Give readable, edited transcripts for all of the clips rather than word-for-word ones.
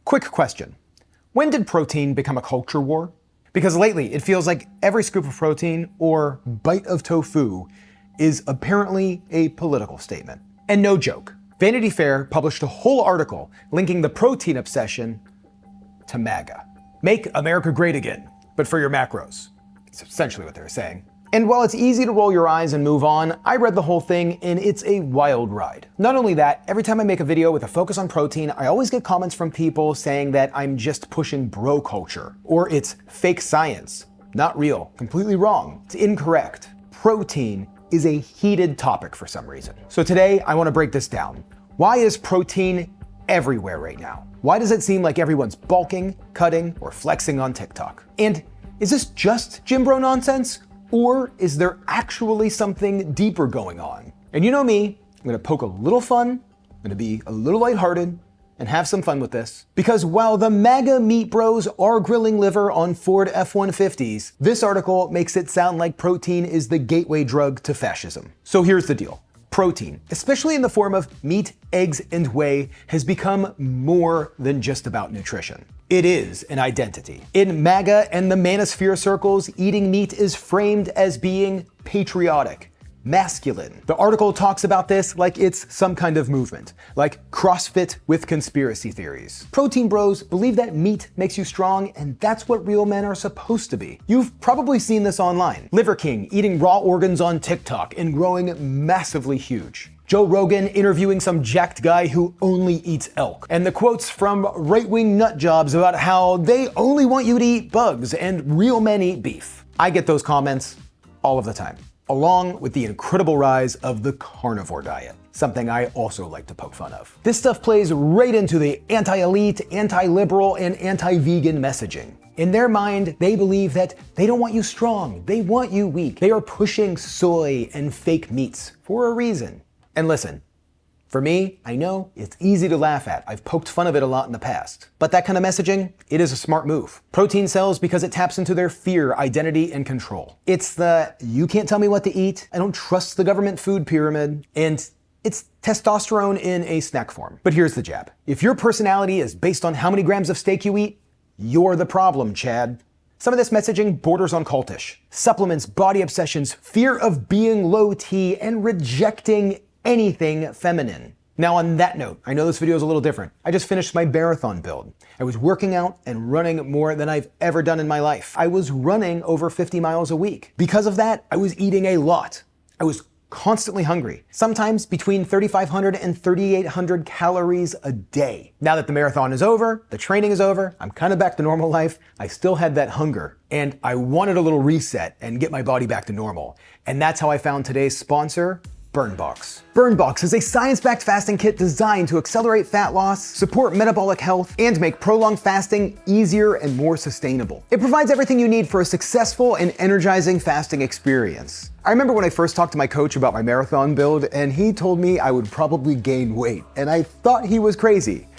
Quick question. When did protein become a culture war? Because lately it feels like every scoop of protein or bite of tofu is apparently a political statement. And no joke, Vanity Fair published a whole article linking the protein obsession to MAGA. Make America great again, but for your macros. It's essentially what they're saying. And while it's easy to roll your eyes and move on, I read the whole thing and it's a wild ride. Not only that, every time I make a video with a focus on protein, I always get comments from people saying that I'm just pushing bro culture, or it's fake science. Not real, completely wrong, it's incorrect. Protein is a heated topic for some reason. So today I want to break this down. Why is protein everywhere right now? Why does it seem like everyone's bulking, cutting, or flexing on TikTok? And is this just gym bro nonsense? Or is there actually something deeper going on? And you know me, I'm gonna poke a little fun, I'm gonna be a little lighthearted, and have some fun with this. Because while the MAGA meat bros are grilling liver on Ford F-150s, this article makes it sound like protein is the gateway drug to fascism. So here's the deal. Protein, especially in the form of meat, eggs, and whey, has become more than just about nutrition. It is an identity. In MAGA and the manosphere circles, eating meat is framed as being patriotic, masculine. The article talks about this like it's some kind of movement, like CrossFit with conspiracy theories. Protein bros believe that meat makes you strong, and that's what real men are supposed to be. You've probably seen this online. Liver King eating raw organs on TikTok and growing massively huge. Joe Rogan interviewing some jacked guy who only eats elk. And the quotes from right-wing nut jobs about how they only want you to eat bugs and real men eat beef. I get those comments all of the time, along with the incredible rise of the carnivore diet, something I also like to poke fun of. This stuff plays right into the anti-elite, anti-liberal, and anti-vegan messaging. In their mind, they believe that they don't want you strong, they want you weak. They are pushing soy and fake meats for a reason. And listen, for me, I know it's easy to laugh at. I've poked fun of it a lot in the past. But that kind of messaging, it is a smart move. Protein sells because it taps into their fear, identity, and control. It's the, you can't tell me what to eat, I don't trust the government food pyramid, and it's testosterone in a snack form. But here's the jab. If your personality is based on how many grams of steak you eat, you're the problem, Chad. Some of this messaging borders on cultish. Supplements, body obsessions, fear of being low T, and rejecting anything feminine. Now on that note, I know this video is a little different. I just finished my marathon build. I was working out and running more than I've ever done in my life. I was running over 50 miles a week. Because of that, I was eating a lot. I was constantly hungry, sometimes between 3,500 and 3,800 calories a day. Now that the marathon is over, the training is over, I'm kind of back to normal life, I still had that hunger, and I wanted a little reset and get my body back to normal. And that's how I found today's sponsor, BurnBox. BurnBox is a science-backed fasting kit designed to accelerate fat loss, support metabolic health, and make prolonged fasting easier and more sustainable. It provides everything you need for a successful and energizing fasting experience. I remember when I first talked to my coach about my marathon build, and he told me I would probably gain weight, and I thought he was crazy.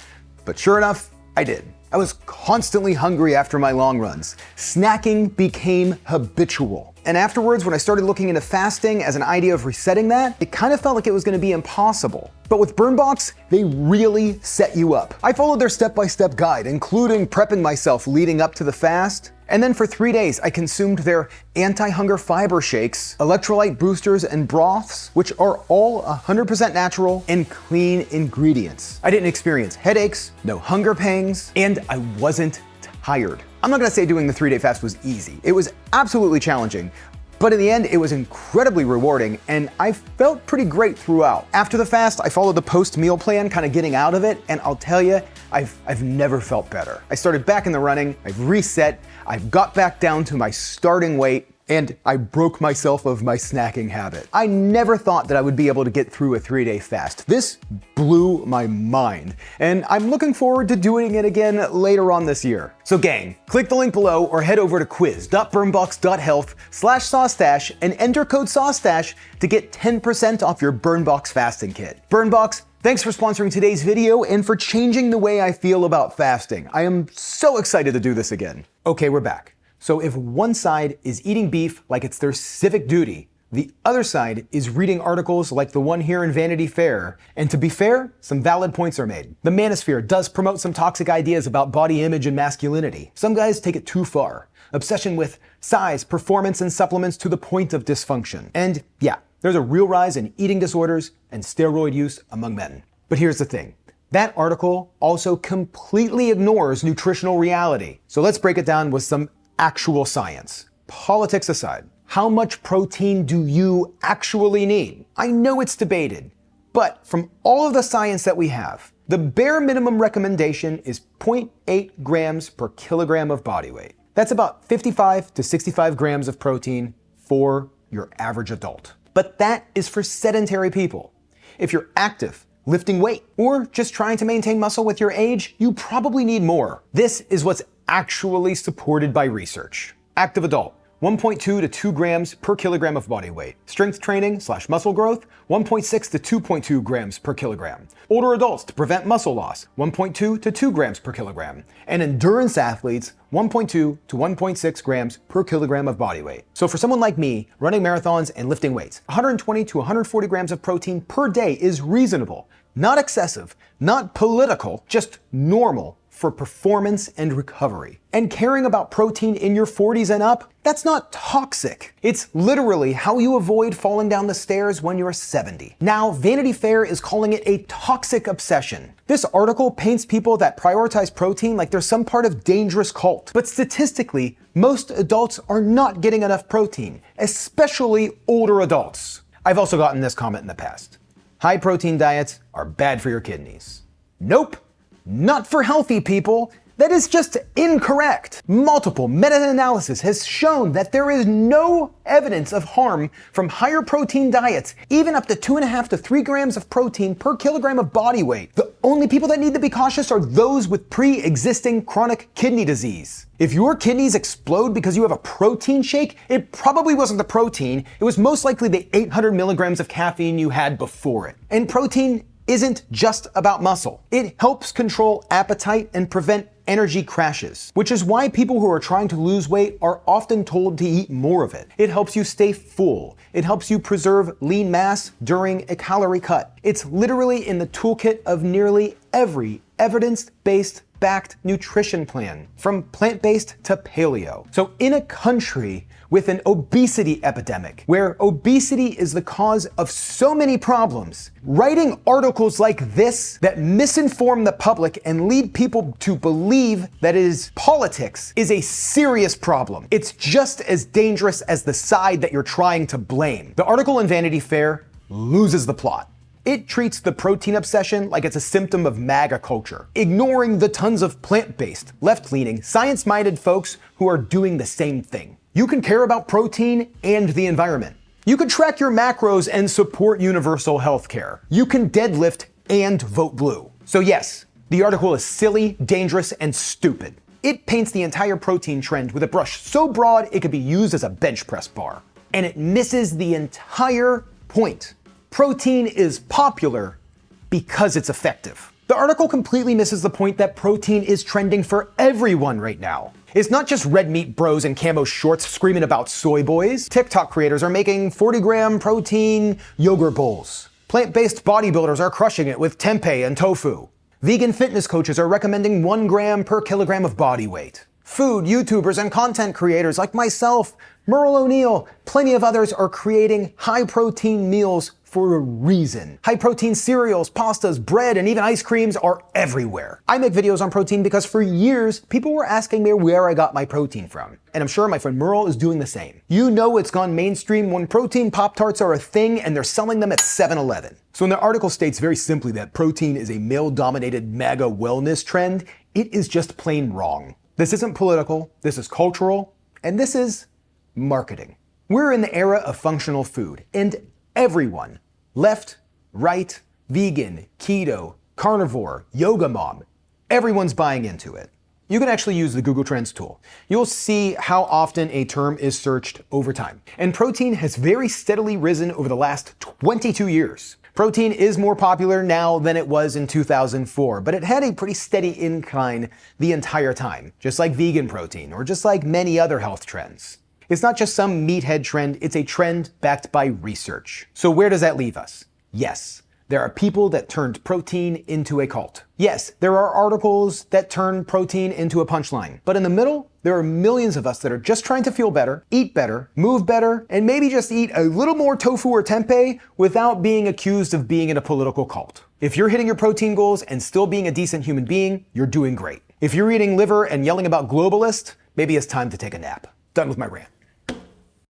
But sure enough, I did. I was constantly hungry after my long runs. Snacking became habitual. And afterwards, when I started looking into fasting as an idea of resetting that, it kind of felt like it was going to be impossible. But with BurnBox, they really set you up. I followed their step-by-step guide, including prepping myself leading up to the fast. And then for 3 days, I consumed their anti-hunger fiber shakes, electrolyte boosters, and broths, which are all 100% natural and clean ingredients. I didn't experience headaches, no hunger pangs, and I wasn't tired. I'm not gonna say doing the 3-day fast was easy. It was absolutely challenging, but in the end, it was incredibly rewarding, and I felt pretty great throughout. After the fast, I followed the post-meal plan, kind of getting out of it, and I'll tell you, I've never felt better. I started back in the running, I've reset, I've got back down to my starting weight, and I broke myself of my snacking habit. I never thought that I would be able to get through a 3-day fast. This blew my mind, and I'm looking forward to doing it again later on this year. So gang, click the link below or head over to quiz.burnbox.health/SauceStache and enter code SauceStache to get 10% off your BurnBox fasting kit. BurnBox, thanks for sponsoring today's video and for changing the way I feel about fasting. I am so excited to do this again. Okay, we're back. So if one side is eating beef like it's their civic duty, The other side is reading articles like the one here in Vanity Fair. And to be fair, some valid points are made. The manosphere does promote some toxic ideas about body image and masculinity. Some guys take it too far. Obsession with size, performance, and supplements to the point of dysfunction. And yeah, there's a real rise in eating disorders and steroid use among men. But here's the thing. That article also completely ignores nutritional reality. So let's break it down with some actual science. Politics aside, how much protein do you actually need? I know it's debated, but from all of the science that we have, the bare minimum recommendation is 0.8 grams per kilogram of body weight. That's about 55 to 65 grams of protein for your average adult. But that is for sedentary people. If you're active, lifting weight, or just trying to maintain muscle with your age, you probably need more. This is what's actually supported by research. Active adult, 1.2 to 2 grams per kilogram of body weight. Strength training / muscle growth, 1.6 to 2.2 grams per kilogram. Older adults to prevent muscle loss, 1.2 to 2 grams per kilogram. And endurance athletes, 1.2 to 1.6 grams per kilogram of body weight. So for someone like me, running marathons and lifting weights, 120 to 140 grams of protein per day is reasonable. Not excessive, not political, just normal for performance and recovery. And caring about protein in your 40s and up, that's not toxic. It's literally how you avoid falling down the stairs when you're 70. Now, Vanity Fair is calling it a toxic obsession. This article paints people that prioritize protein like they're some part of dangerous cult. But statistically, most adults are not getting enough protein, especially older adults. I've also gotten this comment in the past. High protein diets are bad for your kidneys. Nope. Not for healthy people. That is just incorrect. Multiple meta-analysis has shown that there is no evidence of harm from higher protein diets, even up to 2.5 to 3 grams of protein per kilogram of body weight. The only people that need to be cautious are those with pre-existing chronic kidney disease. If your kidneys explode because you have a protein shake, it probably wasn't the protein. It was most likely the 800 milligrams of caffeine you had before it. And protein isn't just about muscle. It helps control appetite and prevent energy crashes, which is why people who are trying to lose weight are often told to eat more of it. It helps you stay full. It helps you preserve lean mass during a calorie cut. It's literally in the toolkit of nearly every evidence-based backed nutrition plan, from plant-based to paleo. So in a country with an obesity epidemic, where obesity is the cause of so many problems, writing articles like this that misinform the public and lead people to believe that it is politics is a serious problem. It's just as dangerous as the side that you're trying to blame. The article in Vanity Fair loses the plot. It treats the protein obsession like it's a symptom of MAGA culture, ignoring the tons of plant-based, left-leaning, science-minded folks who are doing the same thing. You can care about protein and the environment. You can track your macros and support universal health care. You can deadlift and vote blue. So yes, the article is silly, dangerous, and stupid. It paints the entire protein trend with a brush so broad it could be used as a bench press bar. And it misses the entire point. Protein is popular because it's effective. The article completely misses the point that protein is trending for everyone right now. It's not just red meat bros in camo shorts screaming about soy boys. TikTok creators are making 40-gram protein yogurt bowls. Plant-based bodybuilders are crushing it with tempeh and tofu. Vegan fitness coaches are recommending 1 gram per kilogram of body weight. Food YouTubers and content creators like myself, Merle O'Neill, plenty of others are creating high-protein meals for a reason. High-protein cereals, pastas, bread, and even ice creams are everywhere. I make videos on protein because for years, people were asking me where I got my protein from. And I'm sure my friend Merle is doing the same. You know it's gone mainstream when protein Pop-Tarts are a thing and they're selling them at 7-Eleven. So when the article states very simply that protein is a male-dominated MAGA wellness trend, it is just plain wrong. This isn't political, this is cultural, and this is marketing. We're in the era of functional food, and everyone, left, right, vegan, keto, carnivore, yoga mom, everyone's buying into it. You can actually use the Google Trends tool. You'll see how often a term is searched over time. And protein has very steadily risen over the last 22 years. Protein is more popular now than it was in 2004, but it had a pretty steady incline the entire time, just like vegan protein or just like many other health trends. It's not just some meathead trend, it's a trend backed by research. So where does that leave us? Yes, there are people that turned protein into a cult. Yes, there are articles that turn protein into a punchline. But in the middle, there are millions of us that are just trying to feel better, eat better, move better, and maybe just eat a little more tofu or tempeh without being accused of being in a political cult. If you're hitting your protein goals and still being a decent human being, you're doing great. If you're eating liver and yelling about globalist, maybe it's time to take a nap. Done with my rant.